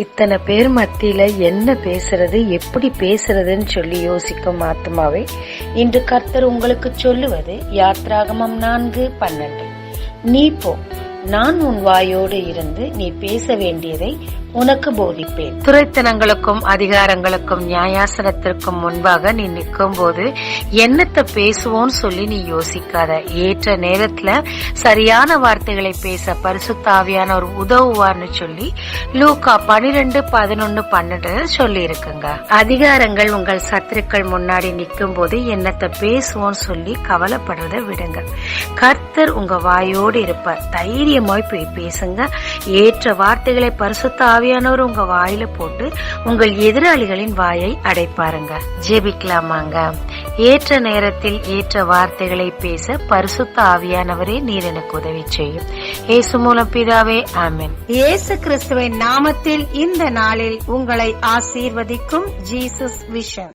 இத்தனை பேர் மத்தியில என்ன பேசுறது, எப்படி பேசுறதுன்னு சொல்லி யோசிக்கும் ஆத்மாவே, இன்று கர்த்தர் உங்களுக்கு சொல்லுவது யாத்ராகமம் 4:12. நீ போ, நான் உன் வாயோடு இருந்து நீ பேச வேண்டியதை உனக்கு போதிப்பேன். துரைத்தனங்களுக்கும் அதிகாரங்களுக்கும் நியாயாசனத்திற்கும் முன்பாக நீ நிற்கும் போது என்னத்தை பேசுவோன்னு சொல்லி நீ யோசிக்காத. ஏற்ற நேரத்துல சரியான வார்த்தைகளை பேச பரிசுத்த ஆவியானவர் உதவுவார்னு சொல்லி லூக்கா 12:11-12 சொல்லி இருக்குங்க. அதிகாரங்கள் உங்கள் சத்துருக்கள் முன்னாடி நிற்கும் போது என்னத்தை பேசுவோன்னு சொல்லி கவலைப்படுறத விடுங்க. கர்த்தர் உங்க வாயோடு இருப்பார். தைரியமாய் போய் பேசுங்க. ஏற்ற வார்த்தைகளை பரிசுத்த ஆவியானவர் உங்க வாயில போட்டு உங்கள் எதிராளிகளின் வாயை அடைப்பாருங்க. ஜெபிக்கலாமாங்க. ஏற்ற நேரத்தில் ஏற்ற வார்த்தைகளை பேச பரிசுத்த ஆவியானவரே நீர் எனக்கு உதவி செய்யும். இயேசு மூலம் பிதாவே, ஆமென். இயேசு கிறிஸ்துவின் நாமத்தில் இந்த நாளில் உங்களை ஆசீர்வதிக்கும் ஜீசஸ் விஷன்.